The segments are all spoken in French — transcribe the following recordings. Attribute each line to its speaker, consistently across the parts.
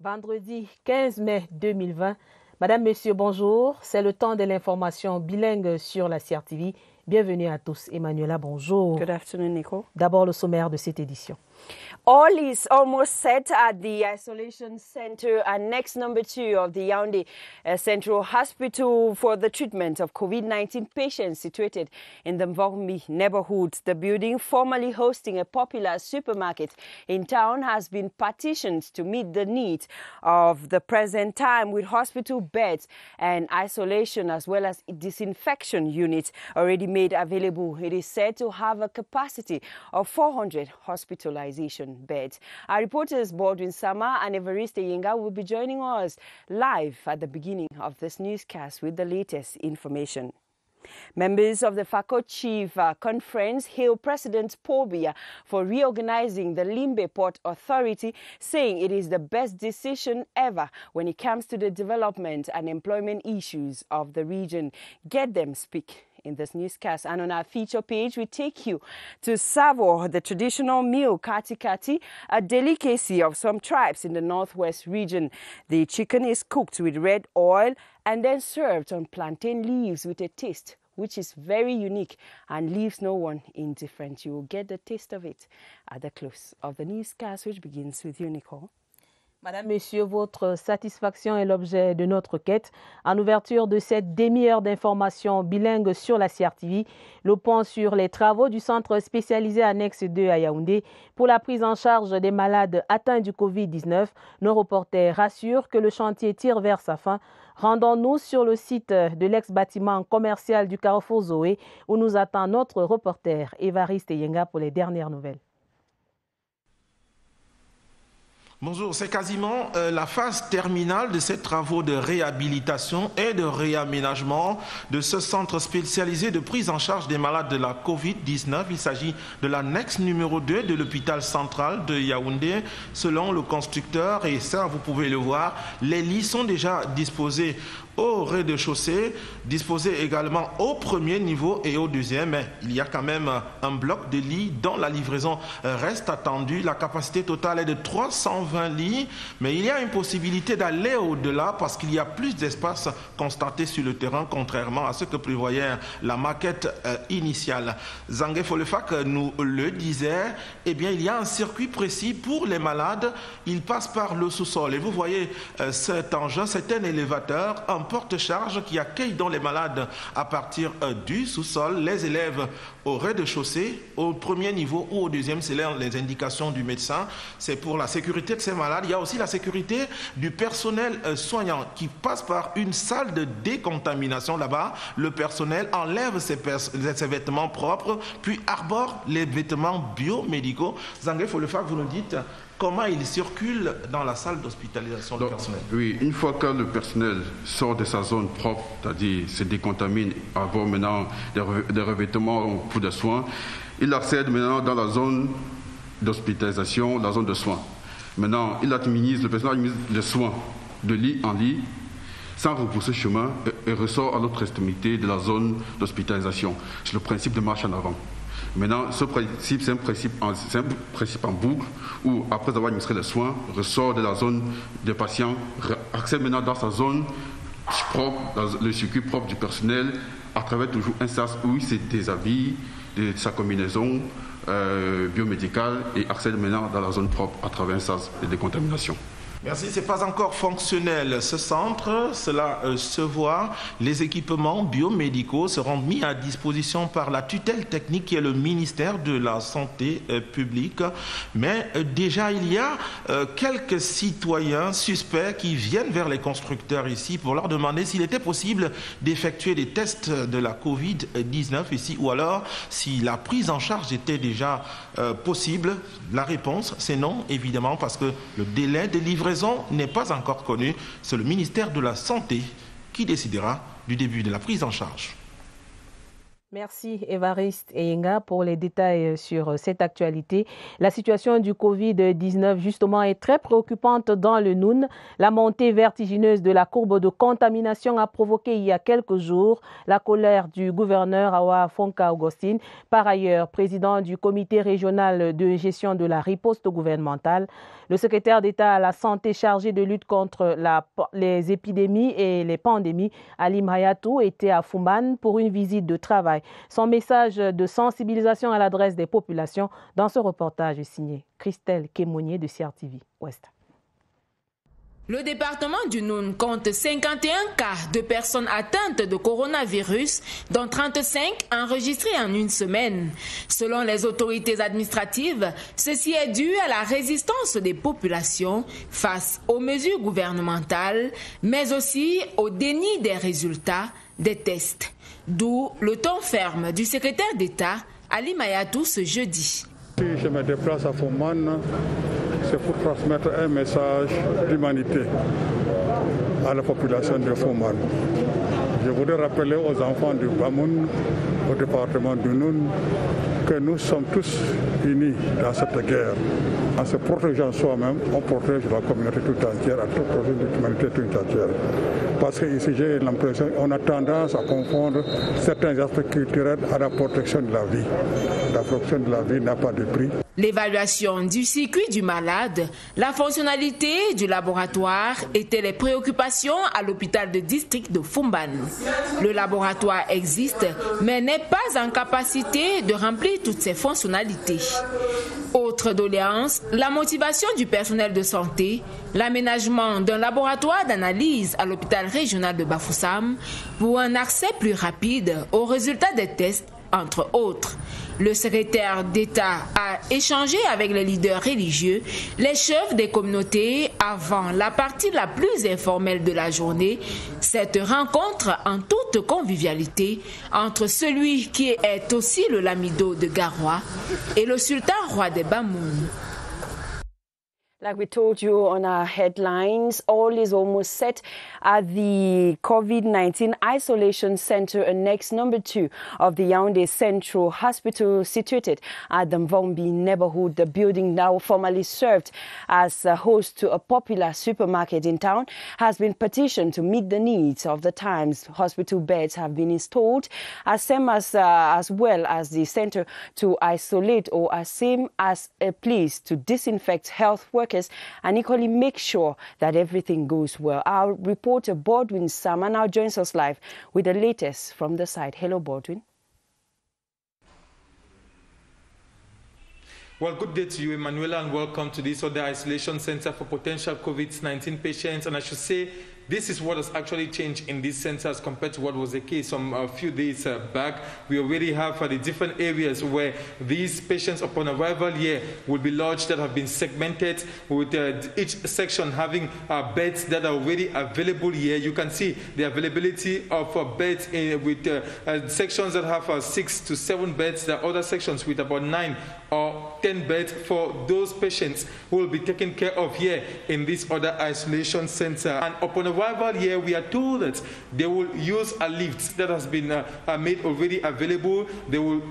Speaker 1: Vendredi 15 mai 2020. Madame, Monsieur, bonjour. C'est le temps de l'information bilingue sur la CRTV. Bienvenue à tous. Emmanuela, bonjour.
Speaker 2: Good afternoon, Nico.
Speaker 1: D'abord, le sommaire de cette édition.
Speaker 2: All is almost set at the isolation center annex number 2 of the Yaoundé Central Hospital for the treatment of COVID-19 patients situated in the Mvogmi neighborhood. The building, formerly hosting a popular supermarket in town, has been partitioned to meet the needs of the present time, with hospital beds and isolation as well as disinfection units already made available. It is said to have a capacity of 400 hospitalization beds. Our reporters Baldwin Sama and Evariste Yenga will be joining us live at the beginning of this newscast with the latest information. Members of the FACO Chief Conference hail President Paul Biya for reorganizing the Limbe Port Authority, saying it is the best decision ever when it comes to the development and employment issues of the region. Get them speak in this newscast. And on our feature page, we take you to Savo, the traditional meal kati kati, a delicacy of some tribes in the northwest region. The chicken is cooked with red oil and then served on plantain leaves with a taste which is very unique and leaves no one indifferent. You will get the taste of it at the close of the newscast, which begins with you, Nicole.
Speaker 1: Madame, Monsieur, votre satisfaction est l'objet de notre quête. En ouverture de cette demi-heure d'information bilingue sur la CRTV, le point sur les travaux du centre spécialisé annexe 2 à Yaoundé pour la prise en charge des malades atteints du Covid-19. Nos reporters rassurent que le chantier tire vers sa fin. Rendons-nous sur le site de l'ex-bâtiment commercial du Carrefour Zoé où nous attend notre reporter Evariste Yenga pour les dernières nouvelles.
Speaker 3: Bonjour, c'est quasiment la phase terminale de ces travaux de réhabilitation et de réaménagement de ce centre spécialisé de prise en charge des malades de la Covid-19. Il s'agit de l'annexe numéro 2 de l'hôpital central de Yaoundé. Selon le constructeur, et ça vous pouvez le voir, les lits sont déjà disposés au rez-de-chaussée, disposés également au premier niveau et au deuxième. Mais il y a quand même un bloc de lits dont la livraison reste attendue. La capacité totale est de 320 lits, mais il y a une possibilité d'aller au-delà parce qu'il y a plus d'espace constaté sur le terrain, contrairement à ce que prévoyait la maquette initiale. Zangué Folefak nous le disait, eh bien il y a un circuit précis pour les malades. Il passe par le sous-sol. Et vous voyez cet engin, c'est un élévateur, un porte-charge qui accueille dans les malades à partir du sous-sol, les élèves au rez-de-chaussée, au premier niveau ou au deuxième, c'est les indications du médecin. C'est pour la sécurité de ces malades. Il y a aussi la sécurité du personnel soignant qui passe par une salle de décontamination là-bas. Le personnel enlève ses vêtements propres, puis arbore les vêtements biomédicaux. Zangué Folefak, vous nous dites comment il circule dans la salle d'hospitalisation du personnel.
Speaker 4: Oui, une fois que le personnel sort de sa zone propre, c'est-à-dire se décontamine, avoir maintenant des revêtements pour des soins, il accède maintenant dans la zone d'hospitalisation, la zone de soins. Maintenant, le personnel administre les soins de lit en lit, sans repousser chemin, et ressort à l'autre extrémité de la zone d'hospitalisation. C'est le principe de marche en avant. Maintenant, ce principe, c'est un principe en boucle où, après avoir administré les soins, ressort de la zone des patients, accède maintenant dans sa zone propre, dans le circuit propre du personnel, à travers toujours un sas où il se déshabille de sa combinaison biomédicale et accède maintenant dans la zone propre à travers un sas de décontamination.
Speaker 3: Merci, ce n'est pas encore fonctionnel ce centre, cela se voit. Les équipements biomédicaux seront mis à disposition par la tutelle technique qui est le ministère de la Santé publique. Mais déjà, il y a quelques citoyens suspects qui viennent vers les constructeurs ici pour leur demander s'il était possible d'effectuer des tests de la Covid-19 ici ou alors si la prise en charge était déjà possible. La réponse, c'est non, évidemment, parce que le délai de livraison n'est pas encore connu. C'est le ministère de la Santé qui décidera du début de la prise en charge.
Speaker 1: Merci Évariste Eyenga pour les détails sur cette actualité. La situation du Covid-19 justement est très préoccupante dans le Noun. La montée vertigineuse de la courbe de contamination a provoqué il y a quelques jours la colère du gouverneur Awa Fonka Augustine, par ailleurs président du comité régional de gestion de la riposte gouvernementale. Le secrétaire d'État à la santé chargé de lutte contre les épidémies et les pandémies, Alim Hayatou, était à Fumban pour une visite de travail. Son message de sensibilisation à l'adresse des populations dans ce reportage signé Christelle Kémonier de CRTV Ouest.
Speaker 5: Le département du Noun compte 51 cas de personnes atteintes de coronavirus, dont 35 enregistrés en une semaine. Selon les autorités administratives, ceci est dû à la résistance des populations face aux mesures gouvernementales, mais aussi au déni des résultats des tests. D'où le ton ferme du secrétaire d'État, Ali Mayatou, ce jeudi.
Speaker 6: Si je me déplace à Fumban, c'est pour transmettre un message d'humanité à la population de Fumban. Je voudrais rappeler aux enfants du Bamoun, au département du Noun, que nous sommes tous unis dans cette guerre. En se protégeant soi-même, on protège la communauté tout entière, on protège l'humanité tout entière. Parce qu'ici, j'ai l'impression qu'on a tendance à confondre certains aspects culturels à la protection de la vie. La protection de la vie n'a pas de prix.
Speaker 5: L'évaluation du circuit du malade, la fonctionnalité du laboratoire étaient les préoccupations à l'hôpital de district de Fumban. Le laboratoire existe, mais n'est pas en capacité de remplir toutes ses fonctionnalités. Autre doléance, la motivation du personnel de santé, l'aménagement d'un laboratoire d'analyse à l'hôpital régional de Bafoussam pour un accès plus rapide aux résultats des tests, entre autres. Le secrétaire d'État a échangé avec les leaders religieux, les chefs des communautés avant la partie la plus informelle de la journée. Cette rencontre en toute convivialité entre celui qui est aussi le lamido de Garoua et le sultan roi des Bamoun.
Speaker 2: Like we told you on our headlines, all is almost set at the COVID-19 Isolation Center, Annex number 2 of the Yaoundé Central Hospital, situated at the Mvombi neighborhood. The building, now formerly served as a host to a popular supermarket in town, has been petitioned to meet the needs of the times. Hospital beds have been installed, as well as the center to isolate, or as same as a place to disinfect health workers and equally make sure that everything goes well. Our reporter Baldwin Sama now joins us live with the latest from the site. Hello, Baldwin.
Speaker 3: Well, good day to you, Emanuela, and welcome to this other isolation center for potential COVID-19 patients. And I should say, this is what has actually changed in these centers compared to what was the case a few days back. We already have the different areas where these patients upon arrival here will be lodged that have been segmented, with each section having beds that are already available here. You can see the availability of beds with sections that have 6 to 7 beds. There are other sections with about 9 or 10 beds for those patients who will be taken care of here in this other isolation center. And upon arrival here, we are told that they will use a lift that has been made already available. They will,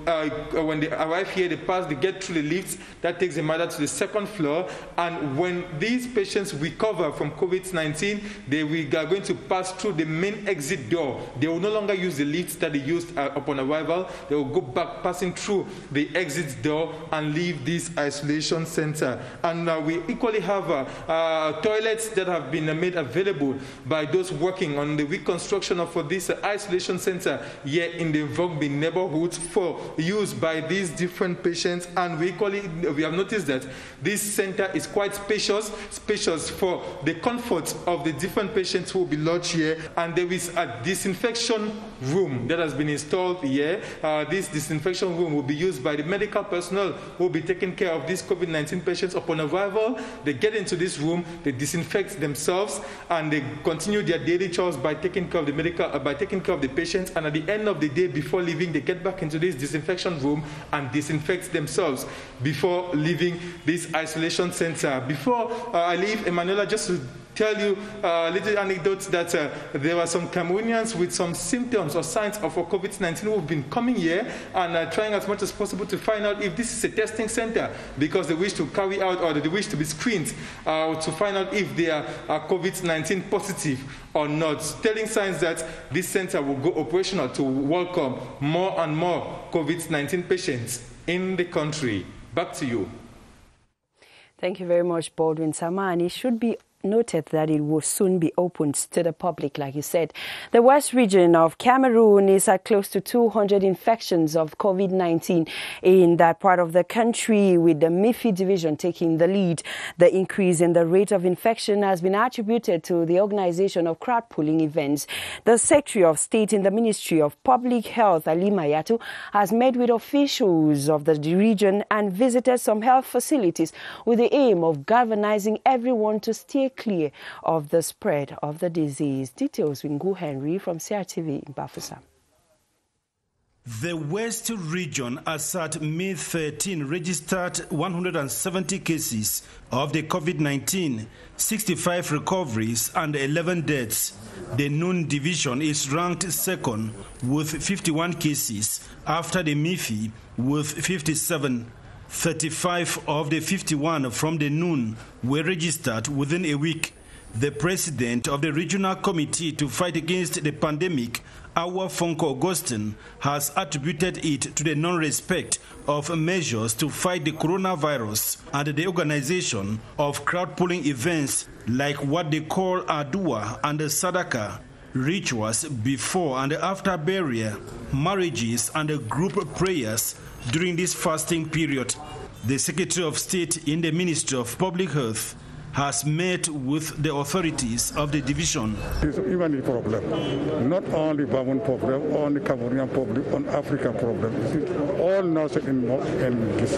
Speaker 3: when they arrive here, they get through the lifts that takes them either to the second floor. And when these patients recover from COVID-19, they are going to pass through the main exit door. They will no longer use the lifts that they used upon arrival. They will go back, passing through the exit door, and leave this isolation center. And we equally have toilets that have been made available by those working on the reconstruction of this isolation center here in the Vogby neighborhood for use by these different patients. And we have noticed that this center is quite spacious for the comfort of the different patients who will be lodged here. And there is a disinfection room that has been installed here. This disinfection room will be used by the medical personnel who will be taking care of these COVID-19 patients. Upon arrival, they get into this room, they disinfect themselves, and they continue their daily chores by taking care of the patients. And at the end of the day, before leaving, they get back into this disinfection room and disinfect themselves before leaving this isolation center. Before I leave, Emanuela, just to
Speaker 7: tell you little anecdotes that there were some Cameroonians with some symptoms or signs of COVID-19 who have been coming here and trying as much as possible to find out if this is a testing center because they wish to carry out or they wish to be screened to find out if they are COVID-19 positive or not, telling signs that this center will go operational to welcome more and more COVID-19 patients in the country. Back to you.
Speaker 2: Thank you very much, Baldwin Sama. And it should be noted that it will soon be opened to the public, like you said. The West region of Cameroon is at close to 200 infections of COVID-19 in that part of the country, with the MIFI division taking the lead. The increase in the rate of infection has been attributed to the organization of crowd pooling events. The Secretary of State in the Ministry of Public Health, Ali Mayatu, has met with officials of the region and visited some health facilities with the aim of galvanizing everyone to stay clear of the spread of the disease. Details with Ngu Henry from CRTV in Bafoussam.
Speaker 8: The West region as at May 13 registered 170 cases of the COVID-19, 65 recoveries and 11 deaths. The Noon division is ranked second with 51 cases after the MIFI with 57. 35 of the 51 from the Noon were registered within a week. The president of the Regional Committee to Fight Against the Pandemic, Awa Fonko Augustin, has attributed it to the non-respect of measures to fight the coronavirus and the organization of crowd-pulling events like what they call Adua and Sadaka, rituals before and after burial, marriages and group prayers during this fasting period. The Secretary of State in the Ministry of Public Health has met with the authorities of the division.
Speaker 6: It's even a problem, not only Bamon problem, only Cameroonian problem, on African problem. It's all nations in this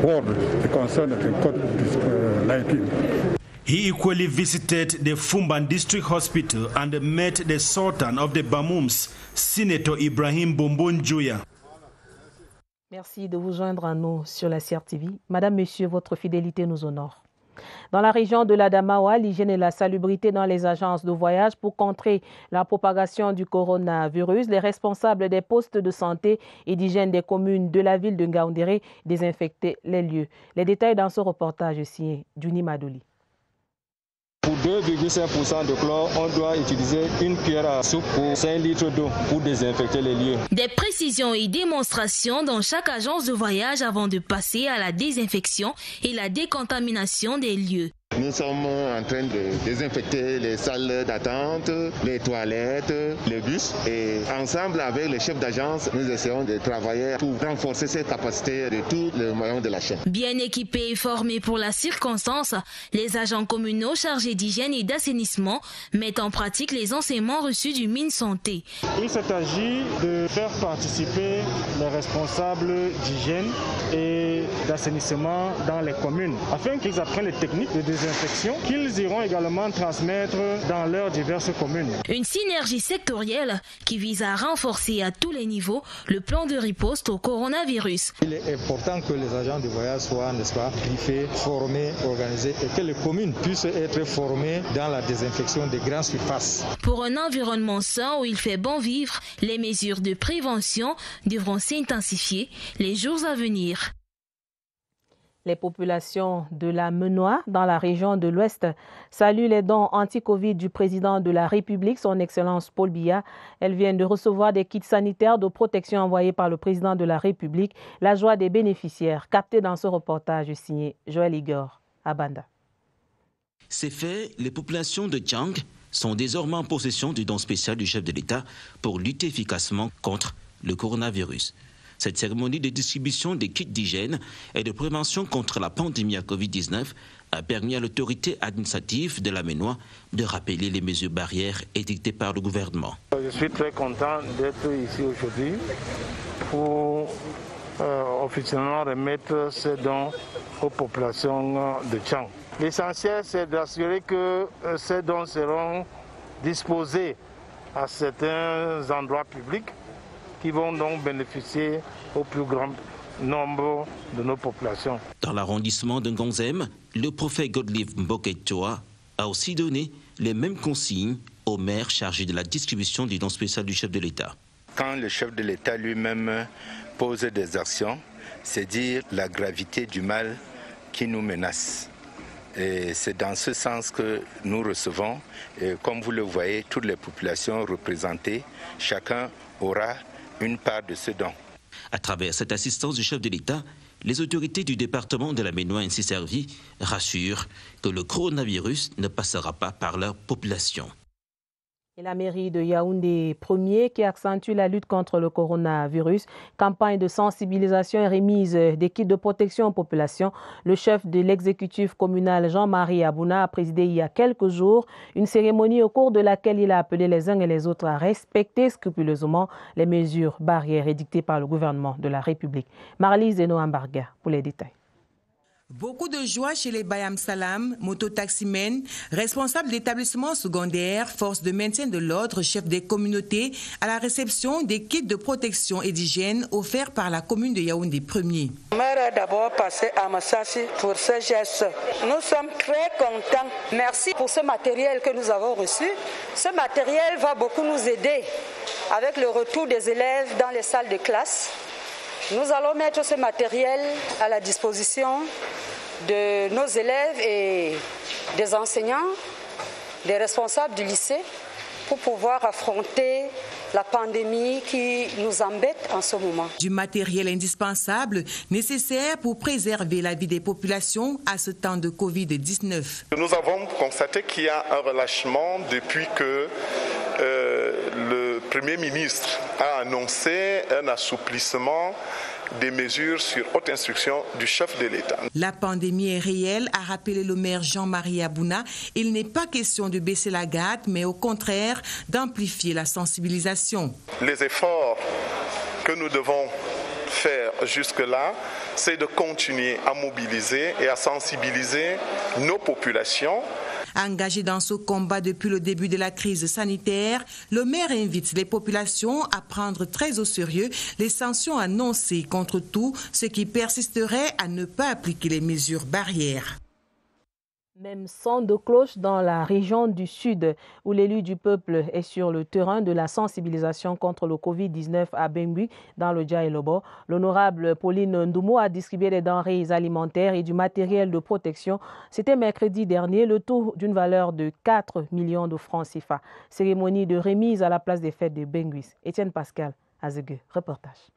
Speaker 6: world concerned with COVID-19.
Speaker 8: He equally visited the Fumban District Hospital and met the Sultan of the Bamums, Senator Ibrahim Bombon Joya.
Speaker 1: Merci de vous joindre à nous sur la CRTV. Madame, Monsieur, votre fidélité nous honore. Dans la région de l'Adamawa, l'hygiène et la salubrité dans les agences de voyage pour contrer la propagation du coronavirus. Les responsables des postes de santé et d'hygiène des communes de la ville de Ngaoundéré désinfectaient les lieux. Les détails dans ce reportage signé Juni Madoli.
Speaker 9: Pour 2,5% de chlore, on doit utiliser une cuillère à soupe pour 5 litres d'eau pour désinfecter les lieux.
Speaker 10: Des précisions et démonstrations dans chaque agence de voyage avant de passer à la désinfection et la décontamination des lieux.
Speaker 11: Nous sommes en train de désinfecter les salles d'attente, les toilettes, les bus et ensemble avec les chefs d'agence, nous essayons de travailler pour renforcer ces capacités de tous les maillons de la chaîne.
Speaker 10: Bien équipés et formés pour la circonstance, les agents communaux chargés d'hygiène et d'assainissement mettent en pratique les enseignements reçus du MinSanté.
Speaker 12: Il s'agit de faire participer les responsables d'hygiène et d'assainissement dans les communes afin qu'ils apprennent les techniques de désinfection qu'ils iront également transmettre dans leurs diverses communes.
Speaker 10: Une synergie sectorielle qui vise à renforcer à tous les niveaux le plan de riposte au coronavirus.
Speaker 13: Il est important que les agents de voyage soient, n'est-ce pas, griffés, formés, organisés et que les communes puissent être formées dans la désinfection des grandes surfaces.
Speaker 10: Pour un environnement sain où il fait bon vivre, les mesures de prévention devront s'intensifier les jours à venir.
Speaker 1: Les populations de la Menoie, dans la région de l'Ouest, saluent les dons anti-Covid du président de la République, son Excellence Paul Biya. Elles viennent de recevoir des kits sanitaires de protection envoyés par le président de la République. La joie des bénéficiaires, captée dans ce reportage signé Joël Igor à Banda.
Speaker 14: C'est fait, les populations de Djang sont désormais en possession du don spécial du chef de l'État pour lutter efficacement contre le coronavirus. Cette cérémonie de distribution des kits d'hygiène et de prévention contre la pandémie à Covid-19 a permis à l'autorité administrative de la Menoie de rappeler les mesures barrières édictées par le gouvernement.
Speaker 15: Je suis très content d'être ici aujourd'hui pour officiellement remettre ces dons aux populations de Djang. L'essentiel, c'est d'assurer que ces dons seront disposés à certains endroits publics qui vont donc bénéficier au plus grand nombre de nos populations.
Speaker 14: Dans l'arrondissement de Ngonzem, le prophète Godlive Mboketoa a aussi donné les mêmes consignes au maire chargé de la distribution du don spécial du chef de l'État.
Speaker 16: Quand le chef de l'État lui-même pose des actions, c'est dire la gravité du mal qui nous menace. Et c'est dans ce sens que nous recevons, et comme vous le voyez, toutes les populations représentées, chacun aura une part de ce don.
Speaker 14: À travers cette assistance du chef de l'État, les autorités du département de la Ménois ainsi servies rassurent que le coronavirus ne passera pas par leur population.
Speaker 1: Et la mairie de Yaoundé premier qui accentue la lutte contre le coronavirus. Campagne de sensibilisation et remise des kits de protection aux populations. Le chef de l'exécutif communal Jean-Marie Abouna a présidé il y a quelques jours une cérémonie au cours de laquelle il a appelé les uns et les autres à respecter scrupuleusement les mesures barrières édictées par le gouvernement de la République. Marlise Zeno-Ambarga pour les détails.
Speaker 17: Beaucoup de joie chez les Bayam Salam, mototaximens, responsables d'établissements secondaires, forces de maintien de l'ordre, chefs des communautés, à la réception des kits de protection et d'hygiène offerts par la commune de Yaoundé 1er.
Speaker 18: J'aimerais d'abord passer à Massassi pour ce geste. Nous sommes très contents. Merci pour ce matériel que nous avons reçu. Ce matériel va beaucoup nous aider avec le retour des élèves dans les salles de classe. Nous allons mettre ce matériel à la disposition de nos élèves et des enseignants, des responsables du lycée pour pouvoir affronter la pandémie qui nous embête en ce moment.
Speaker 17: Du matériel indispensable nécessaire pour préserver la vie des populations à ce temps de Covid-19.
Speaker 19: Nous avons constaté qu'il y a un relâchement depuis que le Premier ministre a annoncé un assouplissement des mesures sur haute instruction du chef de l'État.
Speaker 17: La pandémie est réelle, a rappelé le maire Jean-Marie Abouna. Il n'est pas question de baisser la garde, mais au contraire d'amplifier la sensibilisation.
Speaker 19: Les efforts que nous devons faire jusque-là, c'est de continuer à mobiliser et à sensibiliser nos populations.
Speaker 17: Engagé dans ce combat depuis le début de la crise sanitaire, le maire invite les populations à prendre très au sérieux les sanctions annoncées contre tout ce qui persisterait à ne pas appliquer les mesures barrières.
Speaker 1: Même son de cloche dans la région du Sud, où l'élu du peuple est sur le terrain de la sensibilisation contre le Covid-19 à Bengui, dans le Djaïlobo. L'honorable Pauline Ndoumo a distribué des denrées alimentaires et du matériel de protection. C'était mercredi dernier, le tout d'une valeur de 4 millions de francs CFA. Cérémonie de remise à la place des fêtes de Bengui. Étienne Pascal, Azegue, reportage.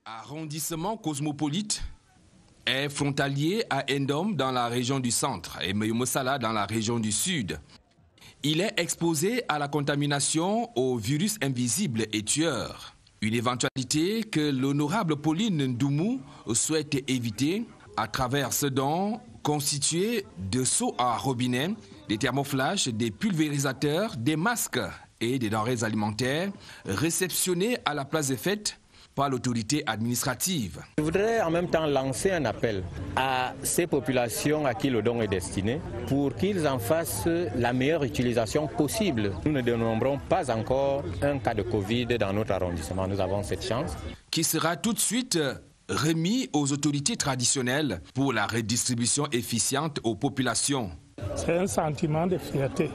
Speaker 20: Arrondissement cosmopolite est frontalier à Endom dans la région du centre et Meyomosala dans la région du sud. Il est exposé à la contamination au virus invisible et tueur. Une éventualité que l'honorable Pauline Ndoumou souhaite éviter à travers ce don constitué de seaux à robinet, des thermoflash, des pulvérisateurs, des masques et des denrées alimentaires réceptionnés à la place des fêtes par l'autorité administrative.
Speaker 9: Je voudrais en même temps lancer un appel à ces populations à qui le don est destiné pour qu'ils en fassent la meilleure utilisation possible. Nous ne dénombrons pas encore un cas de Covid dans notre arrondissement. Nous avons cette chance.
Speaker 20: Qui sera tout de suite remis aux autorités traditionnelles pour la redistribution efficiente aux populations.
Speaker 21: C'est un sentiment de fierté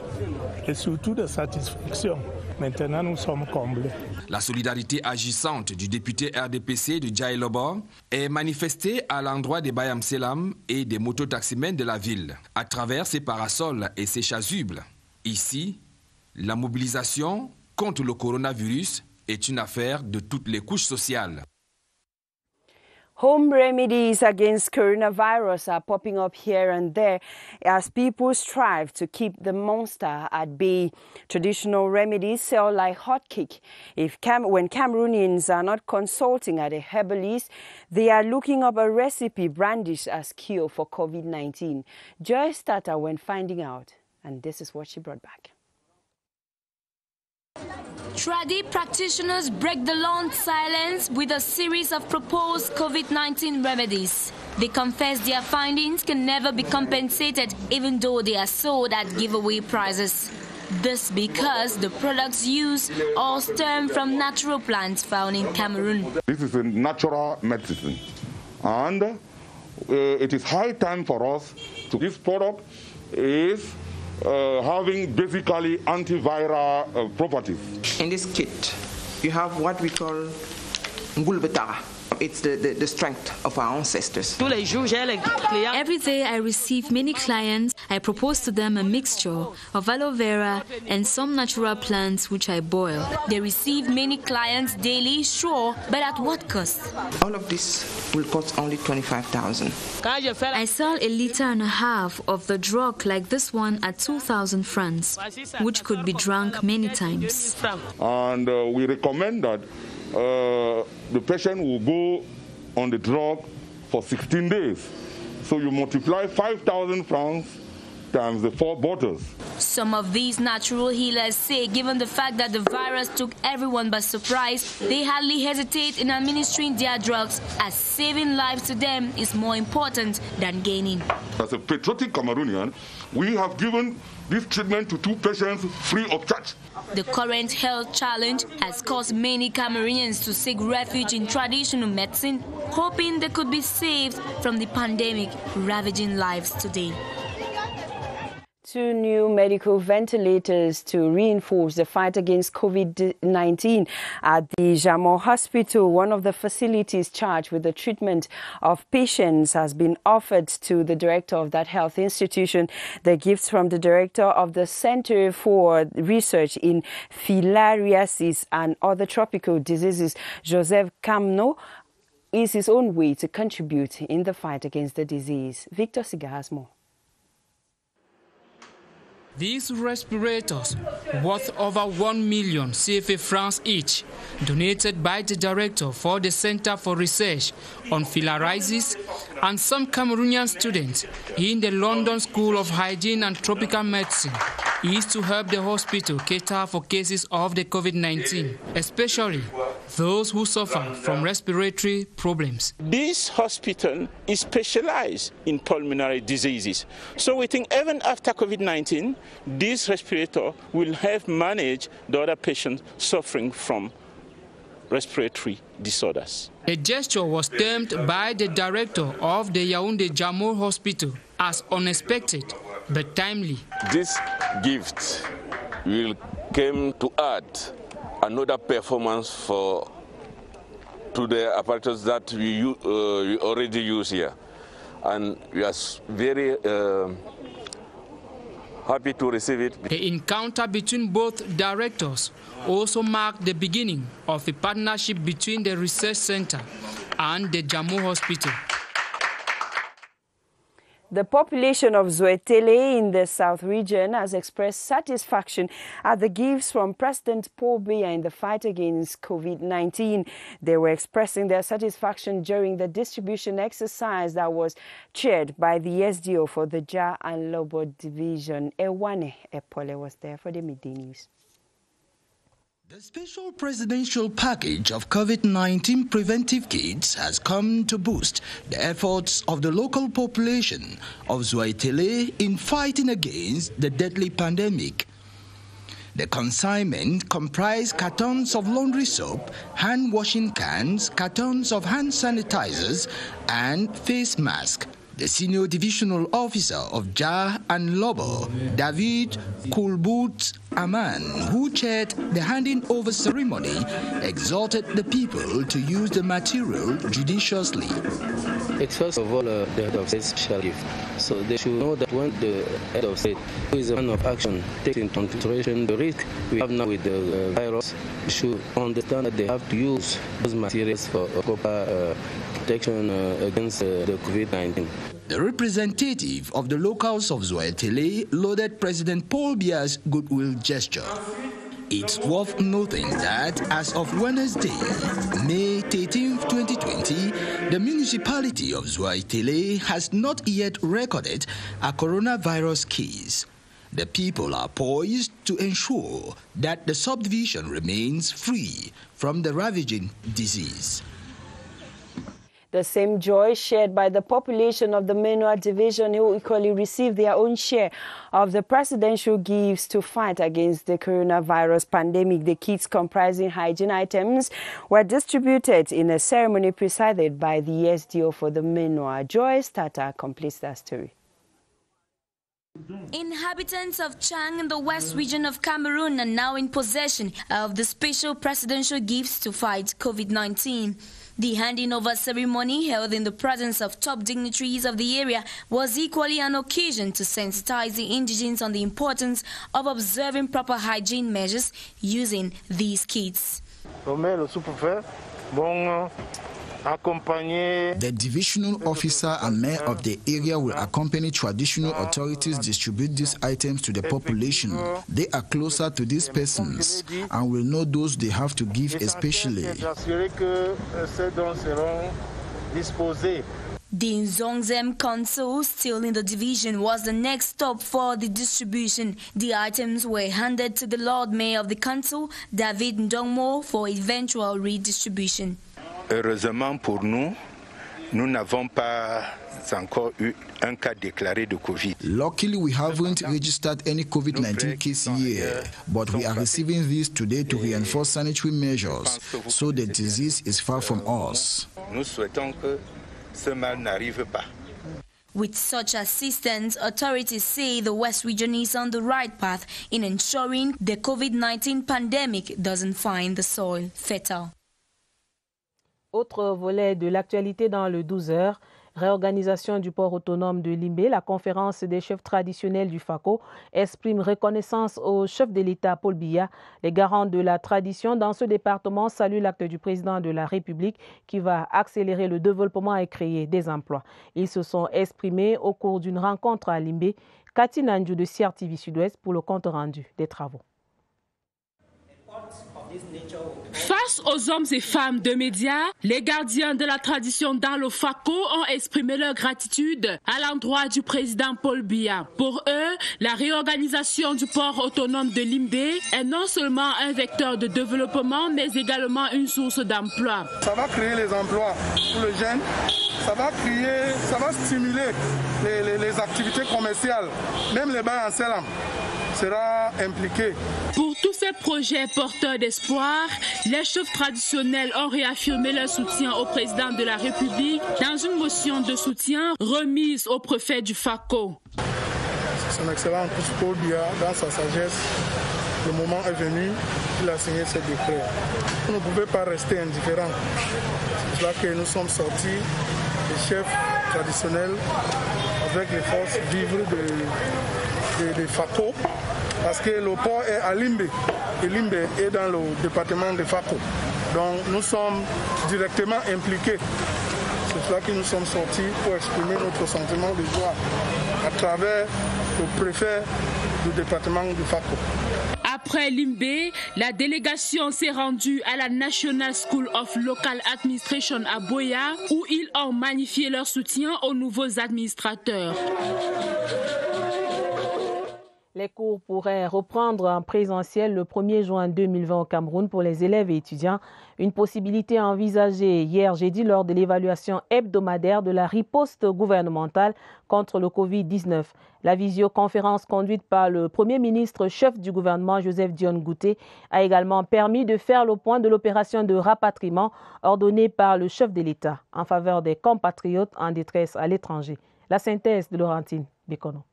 Speaker 21: et surtout de satisfaction. Maintenant, nous sommes comblés.
Speaker 20: La solidarité agissante du député RDPC de Djaïlobo est manifestée à l'endroit des Bayam Selam et des mototaximens de la ville, à travers ses parasols et ses chasubles. Ici, la mobilisation contre le coronavirus est une affaire de toutes les couches sociales.
Speaker 2: Home remedies against coronavirus are popping up here and there as people strive to keep the monster at bay. Traditional remedies sell like hotcake. When Cameroonians are not consulting at a herbalist, they are looking up a recipe brandished as cure for COVID-19. Joy Starter went finding out, and this is what she brought back.
Speaker 22: Tradi practitioners break the long silence with a series of proposed COVID-19 remedies. They confess their findings can never be compensated even though they are sold at giveaway prices. This because the products used all stem from natural plants found in Cameroon.
Speaker 23: This is a natural medicine and it is high time for us to this product
Speaker 4: is having basically antiviral properties.
Speaker 5: In this kit, you have what we call ngulbetara. It's the strength of our ancestors.
Speaker 22: Every day I receive many clients. I propose to them a mixture of aloe vera and some natural plants which I boil. They receive many clients daily, sure, but at what cost?
Speaker 5: All of this will cost only 25,000.
Speaker 22: I sell 1.5 liters of the drug like this one at 2,000 francs, which could be drunk many times.
Speaker 4: And we recommend that the patient will go on the drug for 16 days. So you multiply 5,000 francs times the 4 bottles.
Speaker 22: Some of these natural healers say given the fact that the virus took everyone by surprise, they hardly hesitate in administering their drugs, as saving lives to them is more important than gaining.
Speaker 4: As a patriotic Cameroonian, we have given this treatment to 2 patients free of charge.
Speaker 22: The current health challenge has caused many Cameroonians to seek refuge in traditional medicine, hoping they could be saved from the pandemic ravaging lives today.
Speaker 2: 2 new medical ventilators to reinforce the fight against COVID-19 at the Jamour Hospital. One of the facilities charged with the treatment of patients has been offered to the director of that health institution. The gifts from the director of the Center for Research in Filariasis and Other Tropical Diseases, Joseph Camno, is his own way to contribute in the fight against the disease. Victor Siga has more.
Speaker 23: These respirators, worth over 1 million CFA francs each, donated by the director for the Center for Research on Filariasis and some Cameroonian students in the London School of Hygiene and Tropical Medicine, is to help the hospital cater for cases of the COVID-19, especially those who suffer from respiratory problems.
Speaker 24: This hospital is specialized in pulmonary diseases. So we think even after COVID-19, this respirator will help manage the other patients suffering from respiratory disorders.
Speaker 23: The gesture was termed by the director of the Yaoundé Jamour Hospital as unexpected but timely.
Speaker 25: This gift will come to add another performance to the apparatus that we already use here, and we are very happy to receive it.
Speaker 23: The encounter between both directors also marked the beginning of a partnership between the research center and the Jamour Hospital.
Speaker 2: The population of Zoetele in the South region has expressed satisfaction at the gifts from President Paul Biya in the fight against COVID-19. They were expressing their satisfaction during the distribution exercise that was chaired by the SDO for the Ja and Lobo Division. Ewane Epole was there for the Midday News.
Speaker 26: The special presidential package of COVID-19 preventive kits has come to boost the efforts of the local population of Zoetele in fighting against the deadly pandemic. The consignment comprised cartons of laundry soap, hand-washing cans, cartons of hand sanitizers, and face masks. The senior divisional officer of Ja and Lobo, David Kulbut Aman, who chaired the handing over ceremony, exhorted the people to use the material judiciously.
Speaker 27: It's first of all the head of state shall give. So they should know that when the head of state, who is a man of action, takes into consideration the risk we have now with the virus, they should understand that they have to use those materials for proper protection against the COVID-19.
Speaker 26: The representative of the locals of Zoetele lauded President Paul Biya's goodwill gesture. It's worth noting that as of Wednesday, May 13, 2020, the municipality of Zoetele has not yet recorded a coronavirus case. The people are poised to ensure that the subdivision remains free from the ravaging disease.
Speaker 2: The same joy shared by the population of the Menoa division, who equally received their own share of the presidential gifts to fight against the coronavirus pandemic. The kits comprising hygiene items were distributed in a ceremony presided by the SDO for the Menoa. Joyce Tata completes that story.
Speaker 22: Inhabitants of Chang in the west region of Cameroon are now in possession of the special presidential gifts to fight COVID-19. The handing over ceremony held in the presence of top dignitaries of the area was equally an occasion to sensitize the indigents on the importance of observing proper hygiene measures using these kits.
Speaker 3: The divisional officer and mayor of the area will accompany traditional authorities distribute these items to the population. They are closer to these persons and will know those they have to give especially.
Speaker 22: The Nzongzem Council, still in the division, was the next stop for the distribution. The items were handed to the Lord Mayor of the Council, David Ndongmo, for eventual redistribution.
Speaker 16: Heureusement pour nous, nous n'avons pas encore eu un cas déclaré de COVID.
Speaker 3: Luckily, we haven't registered any COVID-19 case here, but we are receiving this today to reinforce sanitary measures, so the disease is far from us.
Speaker 16: Nous souhaitons que ce mal n'arrive pas.
Speaker 22: With such assistance, authorities say the West region is on the right path in ensuring the COVID-19 pandemic doesn't find the soil fertile.
Speaker 1: Autre volet de l'actualité dans le 12h, réorganisation du port autonome de Limbé. La conférence des chefs traditionnels du FACO exprime reconnaissance au chef de l'État Paul Biya. Les garants de la tradition dans ce département saluent l'acte du président de la République qui va accélérer le développement et créer des emplois. Ils se sont exprimés au cours d'une rencontre à Limbé. Cathy Nandiou de CRTV Sud-Ouest pour le compte rendu des travaux.
Speaker 6: Face aux hommes et femmes de médias, les gardiens de la tradition dans le FACO ont exprimé leur gratitude à l'endroit du président Paul Biya. Pour eux, la réorganisation du port autonome de Limbé est non seulement un vecteur de développement, mais également une source d'emploi.
Speaker 15: Ça va créer les emplois pour les jeunes, ça va stimuler les activités commerciales, même les bains en Selam sera impliqué.
Speaker 6: Pour tous ces projets porteurs d'espoir, les chefs traditionnels ont réaffirmé leur soutien au président de la République dans une motion de soutien remise au préfet du FACO.
Speaker 15: Son Excellence Paul Biya, dans sa sagesse, le moment est venu, il a signé ce décret. Vous ne pouvez pas rester indifférent. C'est là que nous sommes sortis, les chefs traditionnels, avec les forces vives de FACO, parce que le port est à Limbé et Limbé est dans le département de FACO. Donc nous sommes directement impliqués. C'est cela que nous sommes sortis pour exprimer notre sentiment de joie à travers le préfet du département de FACO.
Speaker 6: Après Limbé, la délégation s'est rendue à la National School of Local Administration à Boya, où ils ont magnifié leur soutien aux nouveaux administrateurs.
Speaker 1: Les cours pourraient reprendre en présentiel le 1er juin 2020 au Cameroun pour les élèves et étudiants. Une possibilité envisagée hier jeudi lors de l'évaluation hebdomadaire de la riposte gouvernementale contre le Covid-19. La visioconférence conduite par le Premier ministre chef du gouvernement Joseph Dion Ngouté a également permis de faire le point de l'opération de rapatriement ordonnée par le chef de l'État en faveur des compatriotes en détresse à l'étranger. La synthèse de Laurentine Bekono.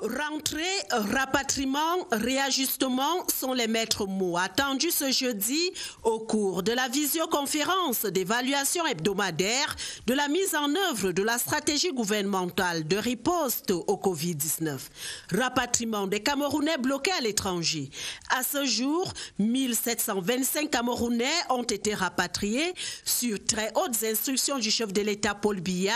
Speaker 7: Rentrée, rapatriement, réajustement sont les maîtres mots attendus ce jeudi au cours de la visioconférence d'évaluation hebdomadaire de la mise en œuvre de la stratégie gouvernementale de riposte au Covid-19. Rapatriement des Camerounais bloqués à l'étranger. À ce jour, 1725 Camerounais ont été rapatriés sur très hautes instructions du chef de l'État Paul Biya,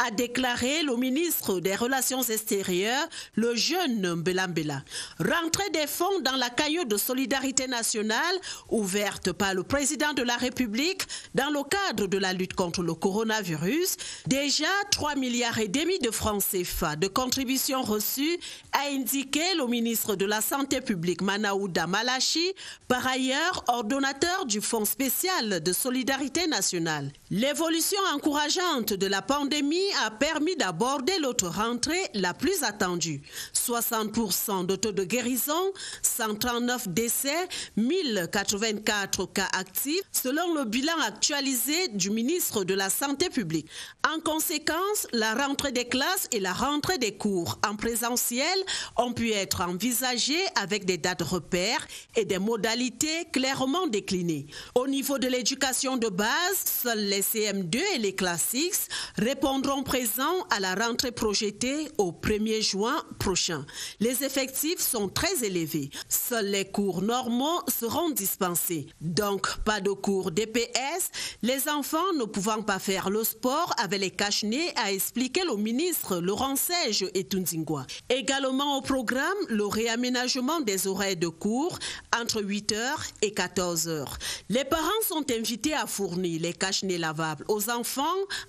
Speaker 7: a déclaré le ministre des Relations extérieures, le jeune Mbela Mbela. Rentrée des fonds dans la cagnotte de solidarité nationale ouverte par le président de la République dans le cadre de la lutte contre le coronavirus. Déjà 3,5 milliards de francs CFA de contributions reçues, a indiqué le ministre de la Santé publique Manaouda Malachi, par ailleurs ordonnateur du Fonds spécial de solidarité nationale. L'évolution encourageante de la pandémie a permis d'aborder l'autre rentrée la plus attendue. 60% de taux de guérison, 139 décès, 1084 cas actifs, selon le bilan actualisé du ministre de la Santé publique. En conséquence, la rentrée des classes et la rentrée des cours en présentiel ont pu être envisagées avec des dates repères et des modalités clairement déclinées. Au niveau de l'éducation de base, seuls les CM2 et les classes X répondront présents à la rentrée projetée au 1er juin prochain. Les effectifs sont très élevés. Seuls les cours normaux seront dispensés. Donc, pas de cours DPS. Les enfants ne pouvant pas faire le sport avec les cache-nez, a expliqué le ministre Laurent Sège et Tundingwa. Également au programme, le réaménagement des horaires de cours entre 8h et 14h. Les parents sont invités à fournir les cache-nez lavables aux enfants,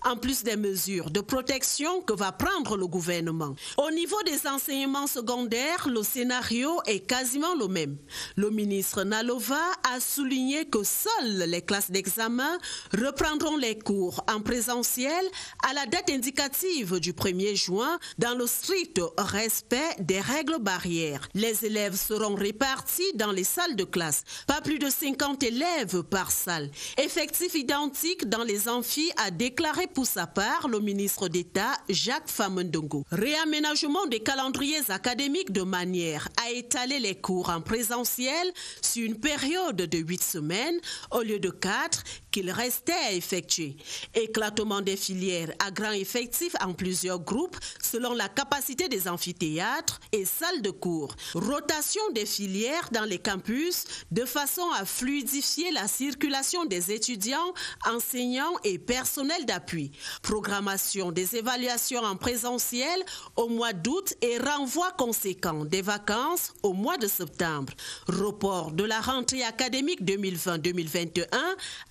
Speaker 7: en plus des mesures de protection que va prendre le gouvernement. Au niveau des enseignements secondaires, le scénario est quasiment le même. Le ministre Nalova a souligné que seules les classes d'examen reprendront les cours en présentiel à la date indicative du 1er juin dans le strict respect des règles barrières. Les élèves seront répartis dans les salles de classe. Pas plus de 50 élèves par salle. Effectif identique dans les amphis, a déclaré pour sa part le ministre d'État Jacques Famendongo. Réaménagement des calendriers académiques de manière à étaler les cours en présentiel sur une période de 8 semaines au lieu de 4 qu'il restait à effectuer. Éclatement des filières à grand effectif en plusieurs groupes selon la capacité des amphithéâtres et salles de cours. Rotation des filières dans les campus de façon à fluidifier la circulation des étudiants, enseignants et personnels d'appui. Programmation des évaluations en présentiel au mois d'août et renvoi conséquent des vacances au mois de septembre. Report de la rentrée académique 2020-2021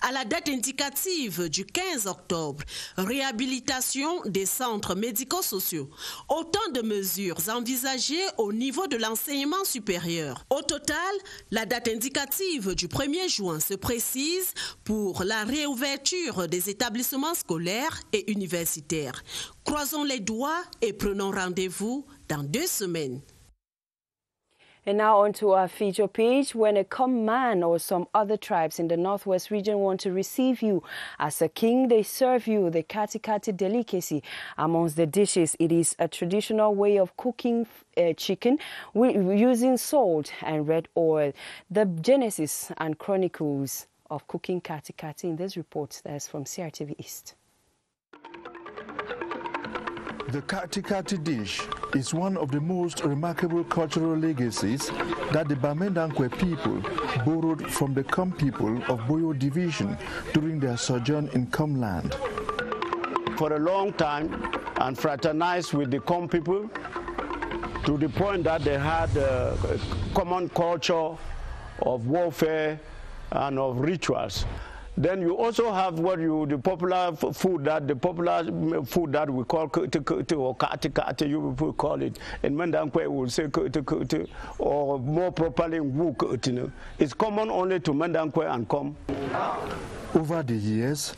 Speaker 7: à la date indicative du 15 octobre. Réhabilitation des centres médico-sociaux. Autant de mesures envisagées au niveau de l'enseignement supérieur. Au total, la date indicative du 1er juin se précise pour la réouverture des établissements scolaires et universitaires. Croisons les doigts et prenons rendez-vous dans 2 semaines.
Speaker 2: And now on to our feature page. When a Kom-Man or some other tribes in the northwest region want to receive you as a king, they serve you the kati-kati delicacy. Amongst the dishes, it is a traditional way of cooking chicken using salt and red oil. The genesis and chronicles of cooking kati-kati in this report that is from CRTV East.
Speaker 8: The kati-kati dish is one of the most remarkable cultural legacies that the Bamendankwe people borrowed from the Kom people of Boyo division during their sojourn in Kom land.
Speaker 10: For a long time and fraternized with the Kom people to the point that they had a common culture of warfare and of rituals. Then you also have the popular food that we call kati, you will call it, and Mandankwe will say or more properly Wu. It's common only to Mandankwe and Kom.
Speaker 8: Over the years,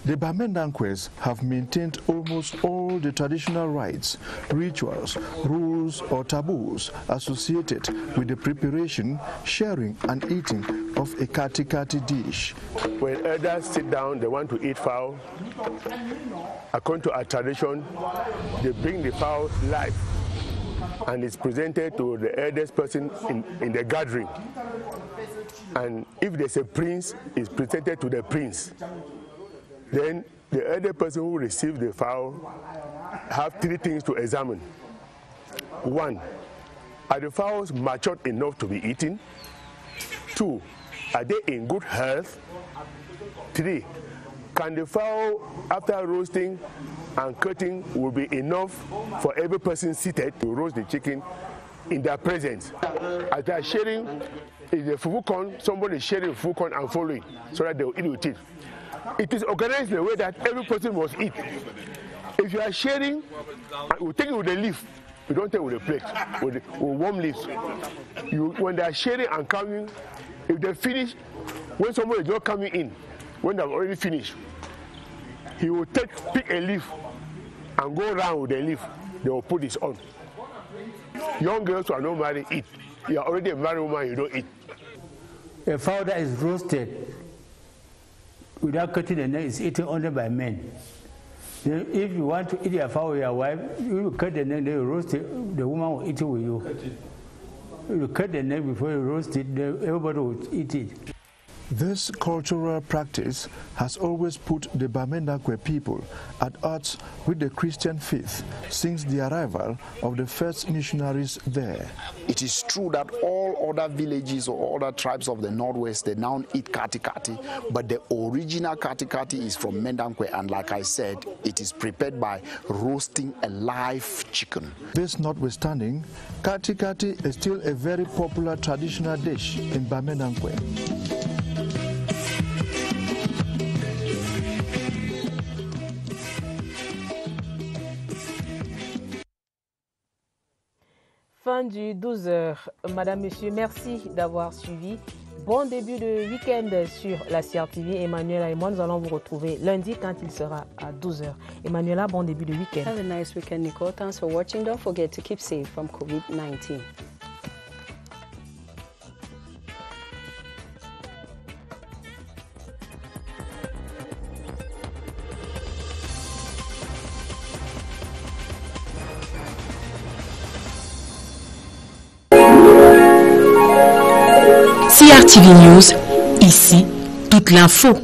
Speaker 8: the Bamendankwes have maintained almost all the traditional rites, rituals, rules or taboos associated with the preparation, sharing and eating of a kati-kati dish.
Speaker 11: When elders sit down, they want to eat fowl. According to our tradition, they bring the fowl live and it's presented to the eldest person in the gathering. And if there's a prince, it's presented to the prince. Then the other person who received the fowl have 3 things to examine. 1, are the fowls matured enough to be eaten? 2, are they in good health? 3, can the fowl, after roasting and cutting, will be enough for every person seated to roast the chicken in their presence? As they are sharing, is the fufu corn, somebody is sharing fufu corn and following so that they will eat with it. It is organized in a way that every person must eat. If you are sharing, we take it with a leaf. We don't take it with a plate, with warm leaves. When they are sharing and coming, if they finish, when somebody is not coming in, when they have already finished, he will pick a leaf and go around with the leaf. They will put this on. Young girls who are not married eat. You are already a married woman, you don't eat.
Speaker 9: A fowl that is roasted without cutting the neck is eaten only by men. If you want to eat a fowl with your wife, you cut the neck, then you roast it, the woman will eat it with you. You cut the neck before you roast it, everybody will eat it.
Speaker 8: This cultural practice has always put the Bamendakwe people at odds with the Christian faith since the arrival of the first missionaries there.
Speaker 12: It is true that all other villages or other tribes of the Northwest, they now eat kati kati, but the original kati kati is from Mendankwe, and like I said, it is prepared by roasting a live chicken.
Speaker 8: This notwithstanding, kati kati is still a very popular traditional dish in Bamendakwe.
Speaker 1: Fin du 12h. Madame, Monsieur, merci d'avoir suivi. Bon début de week-end sur la CRTV. Emmanuela et moi, nous allons vous retrouver lundi quand il sera à 12h. Emmanuela, bon début de week-end.
Speaker 2: Have a nice weekend, Nicole. Thanks for watching. Don't forget to keep safe from COVID-19.
Speaker 13: CRTV News, ici, toute l'info.